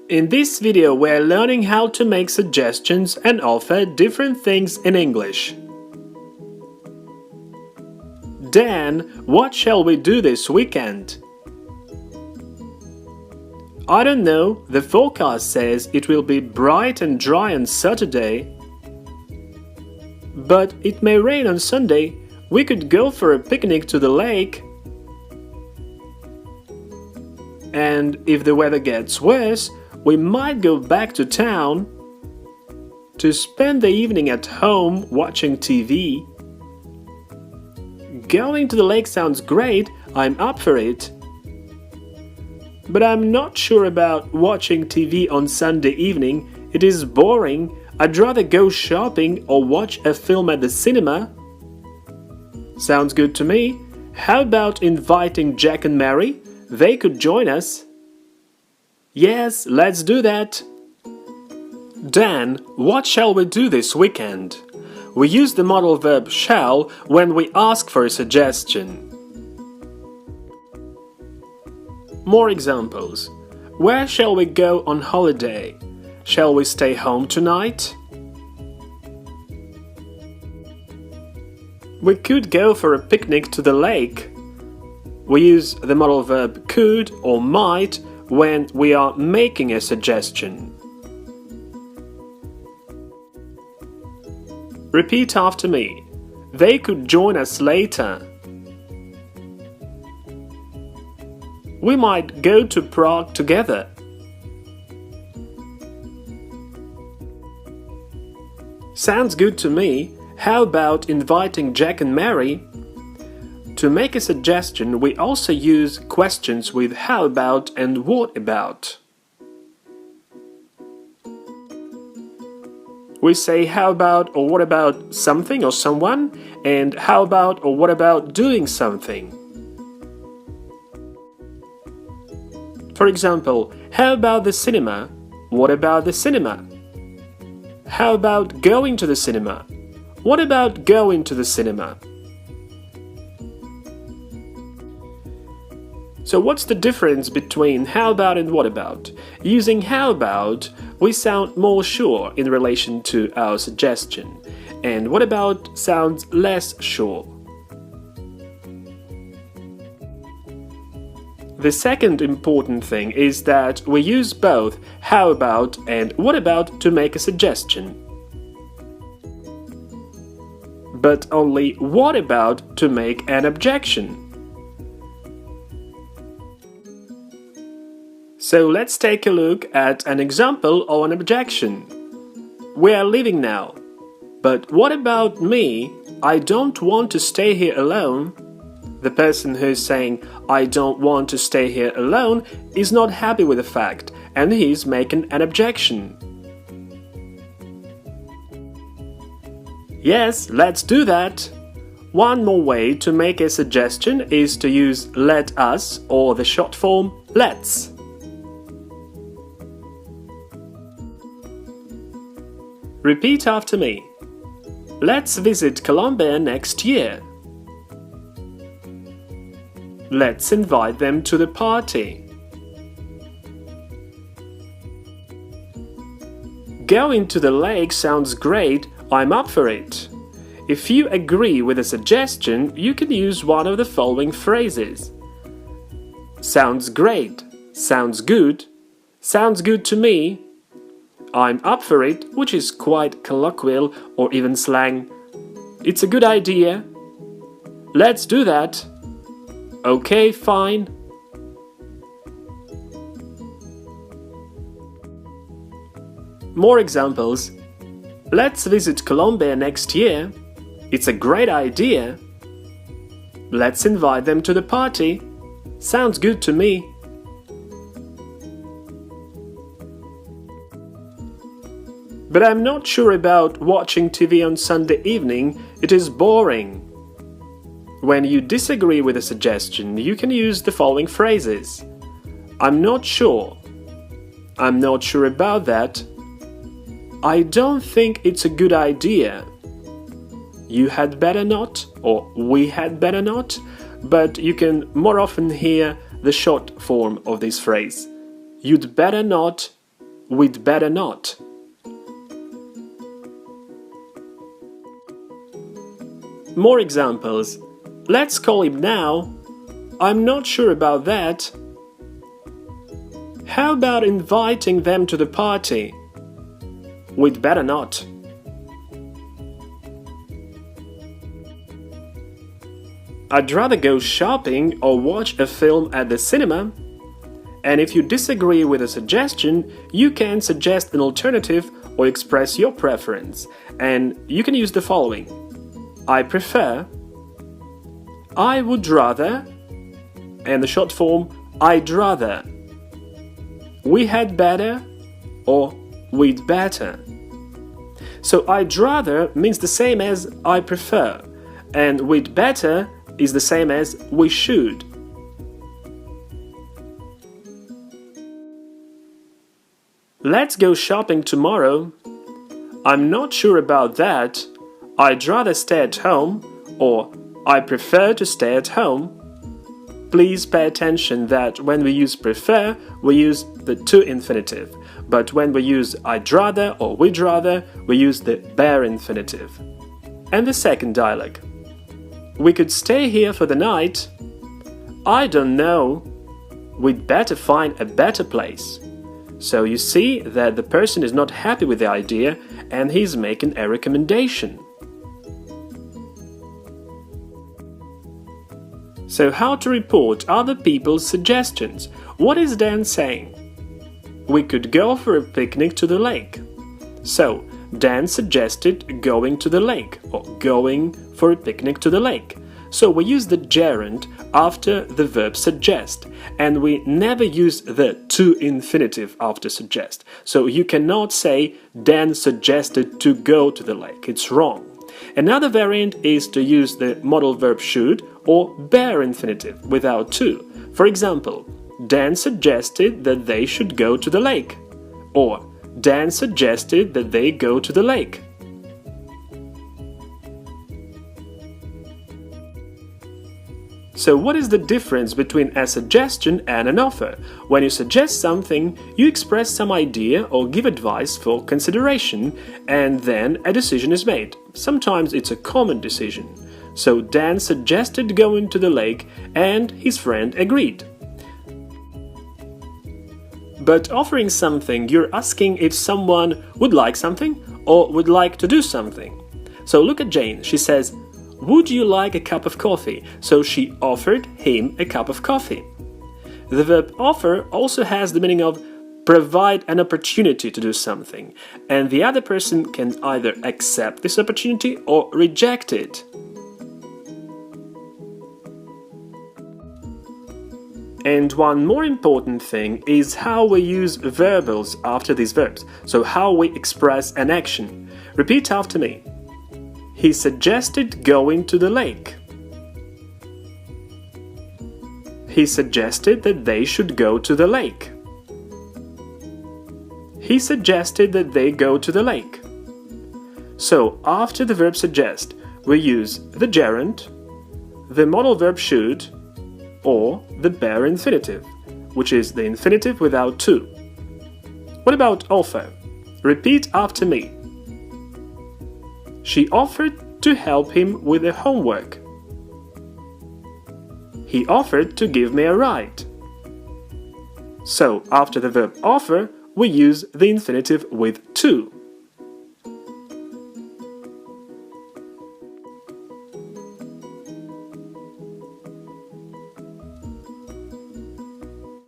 In this video, we're learning how to make suggestions and offer different things in English. Dan, what shall we do this weekend? I don't know, the forecast says it will be bright and dry on Saturday. But it may rain on Sunday. We could go for a picnic to the lake. And if the weather gets worse, we might go back to town to spend the evening at home watching TV. Going to the lake sounds great, I'm up for it. But I'm not sure about watching TV on Sunday evening, it is boring. I'd rather go shopping or watch a film at the cinema. Sounds good to me. How about inviting Jack and Mary? They could join us. Yes, let's do that. Dan, what shall we do this weekend? We use the modal verb shall when we ask for a suggestion. More examples. Where shall we go on holiday? Shall we stay home tonight? We could go for a picnic to the lake. We use the modal verb could or might when we are making a suggestion. Repeat after me. They could join us later. We might go to Prague together. Sounds good to me. How about inviting Jack and Mary? To make a suggestion, we also use questions with how about and what about. We say how about or what about something or someone, and how about or what about doing something. For example, how about the cinema? What about the cinema? How about going to the cinema? What about going to the cinema? So what's the difference between how about and what about? Using how about, we sound more sure in relation to our suggestion, and what about sounds less sure. The second important thing is that we use both how about and what about to make a suggestion, but only what about to make an objection. So let's take a look at an example or an objection. We are leaving now. But what about me? I don't want to stay here alone. The person who's saying, I don't want to stay here alone, is not happy with the fact, and he's making an objection. Yes, let's do that. One more way to make a suggestion is to use let us or the short form let's. Repeat after me. Let's visit Colombia next year. Let's invite them to the party. Going to the lake sounds great, I'm up for it. If you agree with a suggestion, you can use one of the following phrases. Sounds great, sounds good to me, I'm up for it, which is quite colloquial or even slang. It's a good idea. Let's do that. Okay, fine. More examples. Let's visit Colombia next year. It's a great idea. Let's invite them to the party. Sounds good to me. But I'm not sure about watching TV on Sunday evening, it is boring. When you disagree with a suggestion, you can use the following phrases. I'm not sure. I'm not sure about that. I don't think it's a good idea. You had better not, or we had better not, but you can more often hear the short form of this phrase. You'd better not, we'd better not. More examples. Let's call him now. I'm not sure about that. How about inviting them to the party? We'd better not. I'd rather go shopping or watch a film at the cinema. And if you disagree with a suggestion, you can suggest an alternative or express your preference. And you can use the following: I prefer, I would rather, and the short form, I'd rather. We had better, or we'd better. So I'd rather means the same as I prefer, and we'd better is the same as we should. Let's go shopping tomorrow. I'm not sure about that. I'd rather stay at home, or I prefer to stay at home. Please pay attention that when we use prefer, we use the to infinitive, but when we use I'd rather or we'd rather, we use the bare infinitive. And the second dialogue. We could stay here for the night. I don't know. We'd better find a better place. So you see that the person is not happy with the idea and he's making a recommendation. So how to report other people's suggestions? What is Dan saying? We could go for a picnic to the lake. So Dan suggested going to the lake or going for a picnic to the lake. So we use the gerund after the verb suggest, and we never use the to infinitive after suggest. So you cannot say Dan suggested to go to the lake. It's wrong. Another variant is to use the modal verb should or bare infinitive without to. For example, Dan suggested that they should go to the lake, or Dan suggested that they go to the lake. So what is the difference between a suggestion and an offer? When you suggest something, you express some idea or give advice for consideration, and then a decision is made. Sometimes it's a common decision. So Dan suggested going to the lake, and his friend agreed. But offering something, you're asking if someone would like something or would like to do something. So look at Jane. She says, would you like a cup of coffee? So she offered him a cup of coffee. The verb offer also has the meaning of provide an opportunity to do something, and the other person can either accept this opportunity or reject it. And one more important thing is how we use verbals after these verbs, so how we express an action. Repeat after me. He suggested going to the lake. He suggested that they should go to the lake. He suggested that they go to the lake. So, after the verb suggest, we use the gerund, the modal verb should, or the bare infinitive, which is the infinitive without to. What about offer? Repeat after me. She offered to help him with the homework. He offered to give me a ride. So, after the verb offer, we use the infinitive with to.